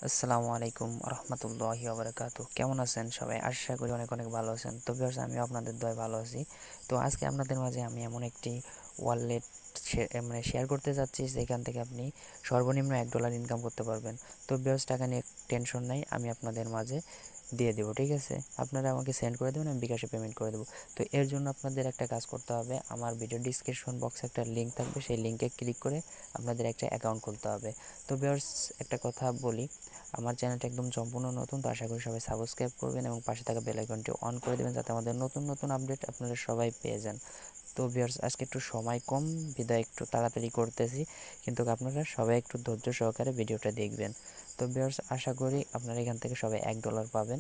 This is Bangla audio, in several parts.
আসসালামু আলাইকুম রহমতুল্লাহি ওবরাকাতু। কেমন আছেন সবাই? আশা করি অনেক অনেক ভালো আছেন। তো ভিউয়ার্স, আমিও আপনাদের দয়ায় ভালো আছি। তো আজকে আপনাদের মাঝে আমি এমন একটি ওয়ালেট শেয়ার করতে যাচ্ছি যেখান থেকে আপনি সর্বনিম্ন $1 ইনকাম করতে পারবেন। তো ভিউয়ার্স, টাকা নিয়ে টেনশন নাই, আমি আপনাদের মাঝে দিয়ে দেবো, ঠিক আছে? আপনারা আমাকে সেন্ড করে দেবেন, আমি বিকাশে পেমেন্ট করে দেবো। তো এর জন্য আপনাদের একটা কাজ করতে হবে, আমার ভিডিও ডিসক্রিপশন বক্সে একটা লিঙ্ক থাকবে, সেই লিঙ্কে ক্লিক করে আপনাদের একটা অ্যাকাউন্ট খুলতে হবে। তো ভিউয়ার্স, একটা কথা বলি, আমার চ্যানেলটা একদম সম্পূর্ণ নতুন, তো আশা করি সবাই সাবস্ক্রাইব করবেন এবং পাশে থাকা বেল আইকনটি অন করে দেবেন যাতে আমাদের নতুন নতুন আপডেট আপনারা সবাই পেয়ে যান। তো ভিউয়ার্স, আজকে একটু সময় কম বিধায় একটু তাড়াতাড়ি করতেছি, কিন্তু আপনারা সবাই একটু ধৈর্য সহকারে ভিডিওটা দেখবেন। তো ভিউয়ার্স, আশা করি আপনারা এখান থেকে সবাই $1 পাবেন।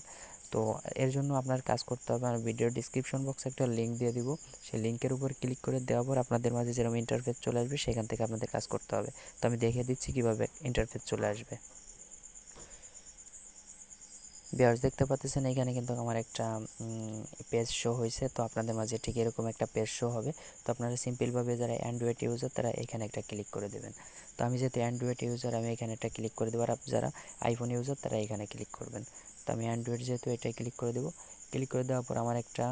তো এর জন্য আপনার কাজ করতে হবে, আমার ভিডিও ডিসক্রিপশন বক্সে একটা লিঙ্ক দিয়ে দিব, সেই লিঙ্কের উপর ক্লিক করে দেওয়ার পর আপনাদের মাঝে যেরকম ইন্টারফেস চলে আসবে সেখান থেকে আপনাদের কাজ করতে হবে। তো আমি দেখিয়ে দিচ্ছি কীভাবে ইন্টারফেস চলে আসবে। ভিউয়ার্স, দেখতে পাচ্ছেন এখানে কিন্তু আমার একটা পেজ শো হয়েছে। তো আপনাদের মাঝে ঠিক এরকম একটা পেজ শো হবে। তো আপনারা সিম্পলভাবে যারা অ্যান্ড্রয়েড ইউজার তারা এখানে একটা ক্লিক করে দেবেন। তো আমি যেহেতু অ্যান্ড্রয়েড ইউজার, আমি এখানে একটা ক্লিক করে দেবো, আর যারা আইফোন ইউজার তারা এখানে ক্লিক করবেন। তো আমি অ্যান্ড্রয়েড যেহেতু এটাই ক্লিক করে দেবো। ক্লিক করে দেওয়ার পর আমার একটা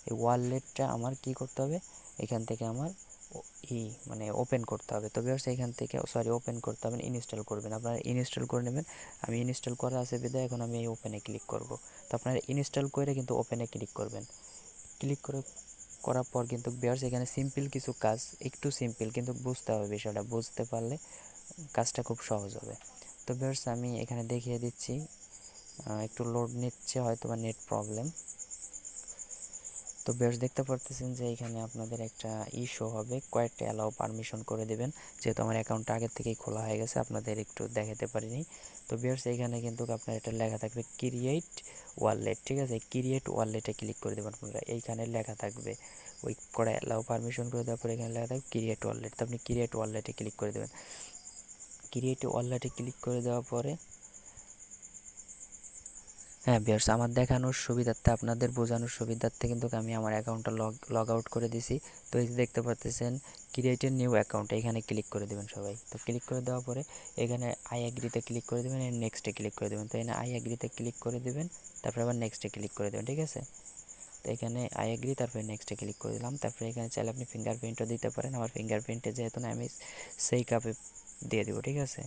এই ওয়ালেটটা আমার কী করতে হবে, এখান থেকে আমার মানে ওপেন করতে হবে। তো ভিউয়ার্স, এখান থেকে ওপেন করতে হবে, ইনস্টল করবেন, আপনারা ইনস্টল করে নেবেন। আমি ইনস্টল করা আছে বিধায় এখন আমি এই ওপেনে ক্লিক করব। তো আপনারা ইনস্টল করে কিন্তু ওপেনে ক্লিক করবেন। ক্লিক করার পর কিন্তু ভিউয়ার্স, এখানে সিম্পল কিছু কাজ, একটু সিম্পল কিন্তু বুঝতে হবে, বিষয়টা বুঝতে পারলে কাজটা খুব সহজ হবে। তো ভিউয়ার্স, আমি এখানে দেখিয়ে দিচ্ছি, একটু লোড নিচ্ছে, হয়তো বা নেট প্রবলেম। তো ভিউয়ার্স, দেখতে পারতেছেন যে এখানে আপনাদের একটা শো হবে, কয়েকটা অ্যালাও পারমিশন করে দেবেন। যেহেতু আমার অ্যাকাউন্টটা আগের থেকেই খোলা হয়ে গেছে, আপনাদের একটু দেখাতে পারিনি। তো ভিউয়ার্স, এখানে কিন্তু আপনার এটা লেখা থাকবে ক্রিয়েট ওয়ালেট, ঠিক আছে? ক্রিয়েট ওয়ালেটে ক্লিক করে দেবেন আপনারা, এইখানে লেখা থাকবে ওই করে অ্যালাও পারমিশন করে দেওয়ার পরে এখানে লেখা থাকবে ক্রিয়েট ওয়ালেট। তো আপনি ক্রিয়েট ওয়ালেটে ক্লিক করে দেবেন। ক্রিয়েট ওয়ালেটে ক্লিক করে দেওয়ার পরে, হ্যাঁ ভিউয়ার্স, আমার দেখানোর সুবিধার্থে, আপনাদের বোঝানোর সুবিধার্থে কিন্তু আমি আমার অ্যাকাউন্টটা লগ আউট করে দিছি। তো এই যে দেখতে পাচ্ছেন ক্রিয়েট এ নিউ অ্যাকাউন্ট, এখানে ক্লিক করে দেবেন সবাই। তো ক্লিক করে দেওয়ার পরে এখানে আই এগ্রিতে ক্লিক করে দেবেন, নেক্সটে ক্লিক করে দেবেন। তো এখানে আই এগ্রিতে ক্লিক করে দেবেন, তারপরে আবার নেক্সটে ক্লিক করে দেবেন, ঠিক আছে? তো এখানে আই এগ্রি, তারপরে নেক্সটে ক্লিক করে দিলাম। তারপরে এখানে চাইলে আপনি ফিঙ্গারপ্রিন্টও দিতে পারেন, আমার ফিঙ্গারপ্রিন্টে যেহেতু না, আমি সেই কাপে দিয়ে দেবো, ঠিক আছে?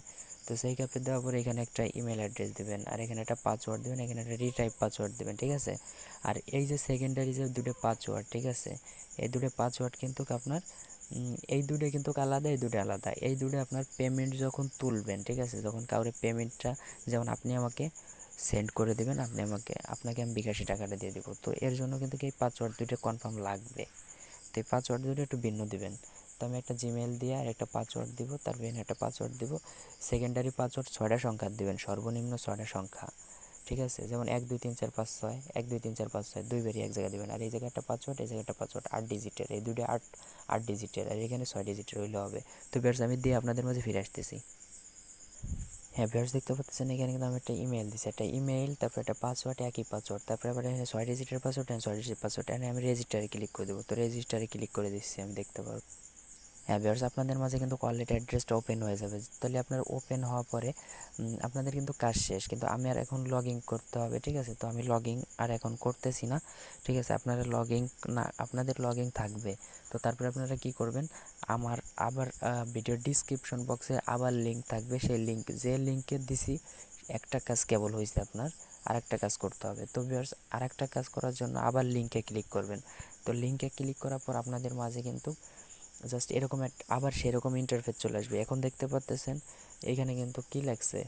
তো সেই কাপে দেওয়ার পরে এখানে একটা ইমেল অ্যাড্রেস দেবেন, আর এখানে একটা পাসওয়ার্ড দেবেন, এখানে একটা রিটাইপ পাসওয়ার্ড দেবেন, ঠিক আছে? আর এই যে সেকেন্ডারি যে দুটো পাসওয়ার্ড, ঠিক আছে, এই দুটো পাসওয়ার্ড কিন্তু আপনার এই দুটো কিন্তু আলাদা, এই দুটো আলাদা। এই দুটো আপনার পেমেন্ট যখন তুলবেন, ঠিক আছে, যখন কাউরে পেমেন্টটা, যেমন আপনি আমাকে সেন্ড করে দেবেন, আপনাকে আমি বিকাশে টাকাটা দিয়ে দেবো। তো এর জন্য কিন্তু এই পাসওয়ার্ড দুটো কনফার্ম লাগবে। তো এই পাসওয়ার্ড দুটো একটু ভিন্ন দিবেন। তো আমি একটা জিমেল দিয়ে আর একটা পাসওয়ার্ড দিব, তারপরে এখানে একটা পাসওয়ার্ড দিব। সেকেন্ডারি পাসওয়ার্ড 6টা সংখ্যার দিবেন, সর্বনিম্ন 6টা সংখ্যা, ঠিক আছে? যেমন 1 2 3 4 5 6, 1 2 3 4 5 6 দুইবারই এক জায়গায় দেবেন। আর এই জায়গায় একটা পাসওয়ার্ড, এই জায়গায় একটা পাসওয়ার্ড 8 ডিজিটের, এই দুটো 8 ডিজিটের, আর এখানে 6 ডিজিটের হইলে হবে। তো ভিউয়ার্স, আমি দিয়ে আপনাদের মাঝে ফিরে আসতেছি। হ্যাঁ ভিউয়ার্স, দেখতে পাচ্ছেন এখানে কিন্তু আমি একটা ইমেল দিছি, একটা ইমেল, তারপরে একটা পাসওয়ার্ড, একই পাসওয়ার্ড, তারপরে আবার এখানে 6 ডিজিটের পাসওয়ার্ড, 6 ডিজিটের পাসওয়ার্ড, এখানে আমি রেজিস্টারে ক্লিক করে দেবো। তো রেজিস্টারে ক্লিক করে দিচ্ছি, আমি দেখতে পারবো। হ্যাঁ ভিউয়ার্স, আপনাদের মাঝে কিন্তু ওয়ালেট অ্যাড্রেসটা ওপেন হয়ে যাবে। তাহলে আপনার ওপেন হওয়ার পরে আপনাদের কিন্তু কাজ শেষ, কিন্তু আমি আর এখন লগ ইন করতে হবে, ঠিক আছে? তো আমি লগ ইন আর এখন করতেছি না, ঠিক আছে? আপনারা লগ ইন না, আপনাদের লগ ইন থাকবে। তো তারপরে আপনারা কি করবেন, আমার আবার ভিডিও ডিসক্রিপশন বক্সে আবার লিঙ্ক থাকবে, সেই লিঙ্ক, যে লিঙ্কে দিছি একটা কাজ কেবল হয়েছে, আপনার আরেকটা কাজ করতে হবে। তো ভিউয়ার্স, আরেকটা কাজ করার জন্য আবার লিঙ্কে ক্লিক করবেন। তো লিঙ্কে ক্লিক করার পর আপনাদের মাঝে কিন্তু জাস্ট এরকম আবার সেরকম ইন্টারফেস চলে আসবে। এখন দেখতে পাচ্ছেন এখানে কিন্তু কি লাগছে,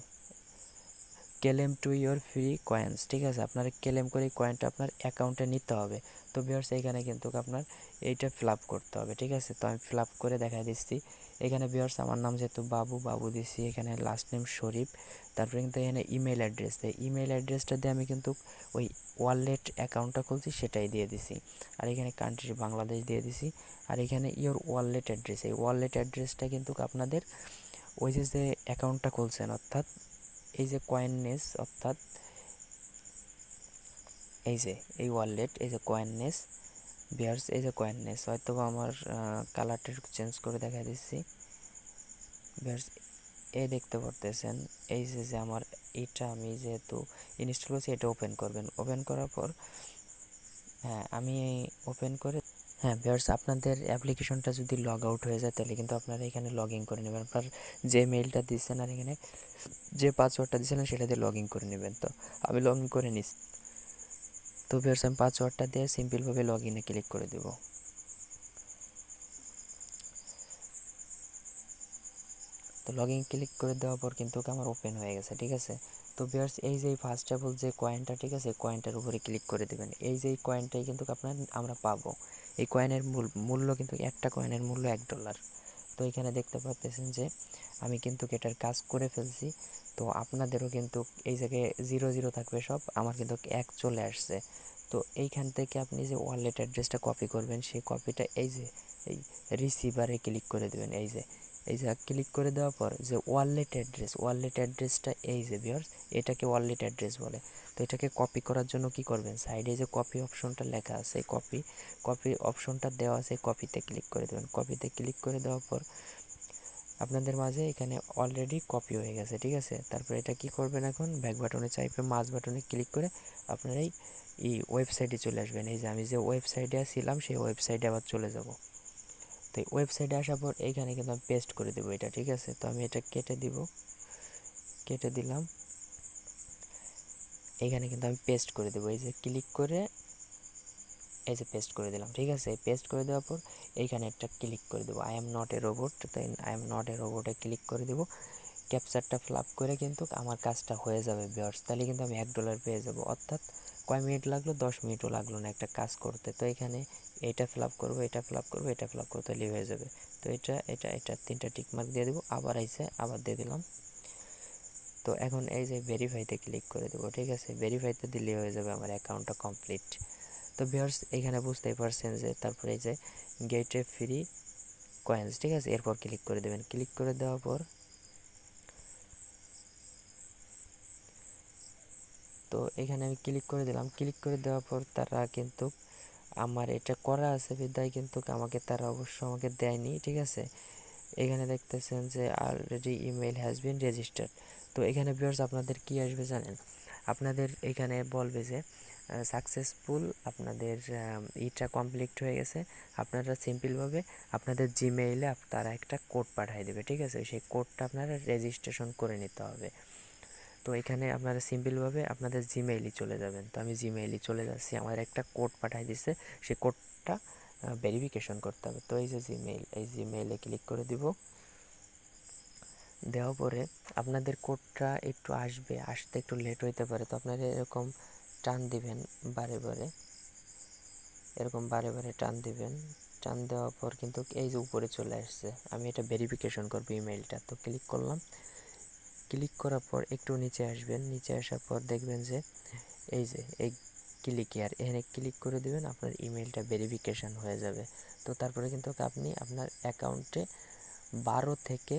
claim to your free coins, ঠিক আছে? আপনার ক্লেম করে এই কয়েনটা আপনার অ্যাকাউন্টে নিতে হবে। তো ভিউয়ার্স, এখানে কিন্তু আপনার এইটা ফিল আপ করতে হবে, ঠিক আছে? তো আমি ফিল আপ করে দেখা দিচ্ছি। এখানে ভিউয়ার্স, আমার নাম যেহেতু বাবু দিচ্ছি, এখানে লাস্ট নেম শরীফ, তারপরে কিন্তু এখানে ইমেল অ্যাড্রেস দেয়, ইমেল অ্যাড্রেসটা দিয়ে আমি কিন্তু ওই ওয়ালেট অ্যাকাউন্টটা খুলছি সেটাই দিয়ে দিছি। আর এখানে কান্ট্রি বাংলাদেশ দিয়ে দিছি। আর এখানে ইয়োর ওয়ালেট অ্যাড্রেস, এই ওয়ালেট অ্যাড্রেসটা কিন্তু আপনাদের ওই যে অ্যাকাউন্টটা খুলছেন, অর্থাৎ এই যে কয়েননেস, অর্থাৎ এই যে এই ওয়ালেট, এই যে কয়েননেস, ভিউয়ার্স, এই যে কয়েননেস, হয়তো আমার কালারটা একটু চেঞ্জ করে দেখা দিচ্ছি। ভিউয়ার্স, এই দেখতে পারতেছেন এই যে আমার এটা আমি যেহেতু ইনস্টল করছি এটা ওপেন করবেন। ওপেন করার পর হ্যাঁ আমি ওপেন করে হ্যাঁ ভিউয়ার্স, আপনাদের অ্যাপ্লিকেশনটা যদি লগ আউট হয়ে যায় তাহলে কিন্তু আপনারা এখানে লগ ইন করে নেবেন। আপনার যে মেইলটা দিচ্ছেন আর এখানে যে পাসওয়ার্ডটা দিয়েছিলেন সেটা দিয়ে লগ ইন করে নেবেন। তো আমি লগ ইন করে নিচ্ছি। তো ভিউয়ার্স, আমি পাসওয়ার্ডটা দিয়ে সিম্পলভাবে লগ ইনে ক্লিক করে দেব। তো লগ ইন ক্লিক করে দেওয়ার পর কিন্তু আমার ওপেন হয়ে গেছে, ঠিক আছে। তো ভিউয়ার্স, এই যে ফার্স্ট অফ অল যে কয়েনটা, ঠিক আছে, কয়েনটার উপরে ক্লিক করে দেবেন। এই যে কয়েনটাই কিন্তু আমরা পাবো। এই কয়েনের মূল্য কিন্তু একটা কয়েনের মূল্য $1। তো এখানে দেখতে পাচ্ছেন যে আমি কিন্তু এটার কাজ করে ফেলছি। তো আপনাদেরও কিন্তু এই জায়গায় 0 0 থাকবে সব, আমার কিন্তু 1 চলে আসছে। তো এইখান থেকে আপনি যে ওয়ালেট অ্যাড্রেসটা কপি করবেন সেই কপিটা এই রিসিভারে ক্লিক করে দেবেন। এই যে ক্লিক করে দেওয়ার পর যে ওয়ালেট অ্যাড্রেসটা এই যে ভিউয়ার্স, এটাকে ওয়ালেট অ্যাড্রেস বলে। তো এটাকে কপি করার জন্য কি করবেন, সাইডে যে কপি অপশনটা লেখা আছে, কপি অপশনটা দেওয়া আছে, কপিতে ক্লিক করে দেবেন। কপিতে ক্লিক করে দেওয়ার পর আপনাদের মাঝে এখানে অলরেডি কপি হয়ে গেছে, ঠিক আছে। তারপর এটা কি করবেন, এখন ব্যাক বাটনে চাইপে মাউস বাটনে ক্লিক করে আপনারা এই ওয়েবসাইটে চলে আসবেন। এই যে আমি যে ওয়েবসাইটে ছিলাম সেই ওয়েবসাইটে আবার চলে যাব। তো এই ওয়েবসাইটে আসার পর এইখানে কিন্তু আমি পেস্ট করে দেবো এটা, ঠিক আছে। তো আমি এটা কেটে দিলাম। এইখানে কিন্তু আমি পেস্ট করে দেবো। এই যে ক্লিক করে এই যে পেস্ট করে দিলাম, ঠিক আছে। পেস্ট করে দেওয়ার পর এইখানে একটা ক্লিক করে দেবো, I am not a robot. তাই আই এম নট এ রোবটে ক্লিক করে দেবো। ক্যাপচারটা ফিল করে কিন্তু আমার কাজটা হয়ে যাবে ভিউয়ার্স। তাহলে কিন্তু আমি $1 পেয়ে যাব। অর্থাৎ কয় মিনিট লাগলো, 10 মিনিটও লাগলো না একটা কাজ করতে। তো এখানে এটা ফিল করবো, এটা ফিল করবো, এটা ফিল করবো, তাহলে হয়ে যাবে। তো এটা 3টা টিকমার্ক দিয়ে দেবো। আবার দিয়ে দিলাম। তো এখন এই যে ভেরিফাইতে ক্লিক করে দেবো, ঠিক আছে। ভেরিফাইতে দিলে হয়ে যাবে আমার অ্যাকাউন্টটা কমপ্লিট। তো ভিউয়ার্স, এখানে বুঝতেই পারছেন যে তারপরে এই যে গেট এ ফ্রি কয়েন্স, ঠিক আছে, এরপর ক্লিক করে দেবেন। ক্লিক করে দেওয়ার পর তো এখানে আমি ক্লিক করে দিলাম। ক্লিক করে দেওয়ার পর তারা কিন্তু আমার এটা করা আছে বিদায় কিন্তু তারা অবশ্য আমাকে দেয়নি, ঠিক আছে। এখানে দেখতেছেন যে already email has been registered. তো এখানে ভিউয়ার্স আপনাদের কি আসবে জানেন, আপনাদের এখানে বলবে যে সাকসেসফুল, আপনাদের ইটা কমপ্লিট হয়ে গেছে। আপনারা সিম্পলভাবে আপনাদের জিমেইলে তারা একটা কোড পাঠিয়ে দেবে, ঠিক আছে। সেই কোডটা আপনারা রেজিস্ট্রেশন করে নিতে হবে। তো এখানে আপনারা সিম্পলভাবে আপনাদের জিমেইলে চলে যাবেন। তো আমি জিমেইলে চলে যাচ্ছি, আমার একটা কোড পাঠিয়ে দিচ্ছে, সেই কোডটা ভেরিফিকেশন করতে হবে। তো এই যে জিমেইলে ক্লিক করে দিব। দেওয়ার পরে আপনাদের কোডটা একটু আসতে একটু লেট হইতে পারে। তো আপনারা এরকম টান দিবেন বারে বারে টান দিবেন। টান দেওয়ার পর কিন্তু এই যে উপরে চলে আসছে, আমি এটা ভেরিফিকেশন করবো ইমেইলটা। তো ক্লিক করলাম। ক্লিক করার পর একটু নিচে আসবেন। নিচে আসার পর দেখবেন যে এই ক্লিক ইয়ার, এখানে ক্লিক করে দেবেন। আপনার ইমেইলটা ভেরিফিকেশান হয়ে যাবে। তো তারপরে কিন্তু আপনি আপনার অ্যাকাউন্টে 12 থেকে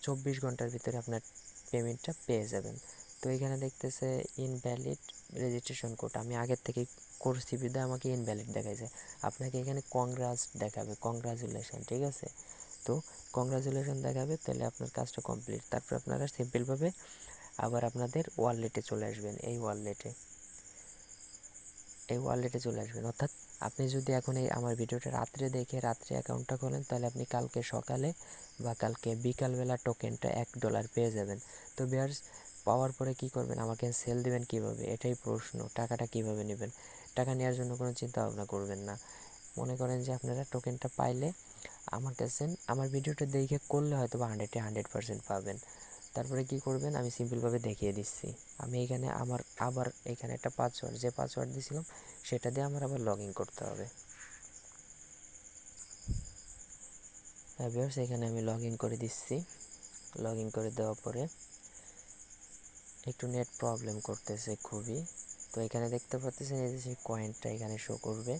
24 ঘন্টার ভিতরে আপনার পেমেন্টটা পেয়ে যাবেন। তো এখানে দেখতেছে ইনভ্যালিড রেজিস্ট্রেশন কোড, আমি আগের থেকেই করছি বিধায় আমাকে ইনভ্যালিড দেখাইছে। আপনাকে এখানে কংগ্রাচুলেশন, ঠিক আছে। তো কংগ্রাচুলেশন দেখাবে, তাহলে আপনার কাজটা কমপ্লিট। তারপর আপনারা সিম্পলভাবে আবার আপনাদের ওয়ালেটে চলে আসবেন। এই ওয়ালেটে চলে আসবেন। অর্থাৎ আপনি যদি এখন আমার ভিডিওটা রাত্রে দেখে রাত্রে অ্যাকাউন্টটা খোলেন, তাহলে আপনি কালকে সকালে বা কালকে বিকালবেলা টোকেনটা $1 পেয়ে যাবেন। তো ভিউয়ার্স, পাওয়ার পরে কি করবেন, আমাকে সেল দিবেন কিভাবে, এটাই প্রশ্ন। টাকাটা কিভাবে নেবেন, টাকা নেওয়ার জন্য কোনো চিন্তা ভাবনা করবেন না। মনে করেন যে আপনারা টোকেনটা পাইলে আমার কাছে আমার ভিডিওটা দেখে করলে হয়তো বা 100% পাবেন। তারপরে কি করবেন, আমি সিম্পলভাবে দেখিয়ে দিচ্ছি। আমি এখানে আবার এখানে একটা যে পাসওয়ার্ড দিয়েছিলাম সেটা দিয়ে আমার আবার লগ ইন করতে হবে। হ্যাঁ ভিউয়ার্স, এখানে আমি লগ ইন করে দিচ্ছি। লগ ইন করে দেওয়ার পরে একটু নেট প্রবলেম করতেছে খুবই। তো এখানে দেখতে পাচ্ছেন এই যে সেই কয়েনটা এখানে শো করবে।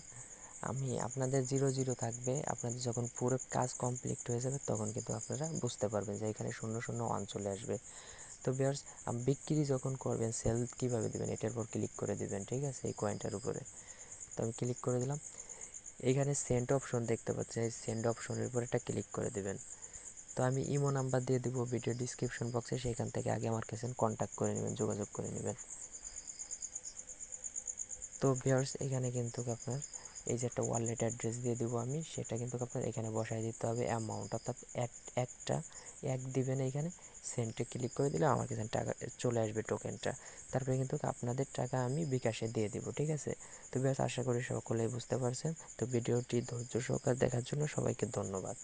আপনাদের 0 0 থাকবে। আপনাদের যখন পুরো কাজ কমপ্লিট হয়ে যাবে তখন কিন্তু আপনারা বুঝতে পারবেন যে এখানে 0 0 1 চলে আসবে। তো ভিউয়ার্স, বিক্রি যখন করবেন সেল কীভাবে দেবেন, এটার উপর ক্লিক করে দেবেন, ঠিক আছে, এই কয়েনটার উপরে। তো আমি ক্লিক করে দিলাম। এখানে সেন্ড অপশন দেখতে পাচ্ছেন, এই সেন্ড অপশনের উপর একটা ক্লিক করে দেবেন। তো আমি ইমো নাম্বার দিয়ে দিব ভিডিও ডিসক্রিপশন বক্সে, সেখান থেকে আগে আমার কাছে কন্ট্যাক্ট করে নেবেন, যোগাযোগ করে নেবেন। তো ভিউয়ার্স এখানে কিন্তু আপনার এই যে একটা ওয়ালেট অ্যাড্রেস দিয়ে দিব আমি, সেটা কিন্তু আপনার এখানে বসায় দিতে হবে অ্যামাউন্ট, অর্থাৎ একটা দিবেন এইখানে, সেন্টে ক্লিক করে দিলে আমার কাছে টাকা চলে আসবে, টোকেনটা। তারপরে কিন্তু আপনাদের টাকা আমি বিকাশে দিয়ে দিব, ঠিক আছে? তো ভিউয়ার্স আশা করি সকলেই বুঝতে পারছেন। তো ভিডিওটি ধৈর্য সহকারে দেখার জন্য সবাইকে ধন্যবাদ।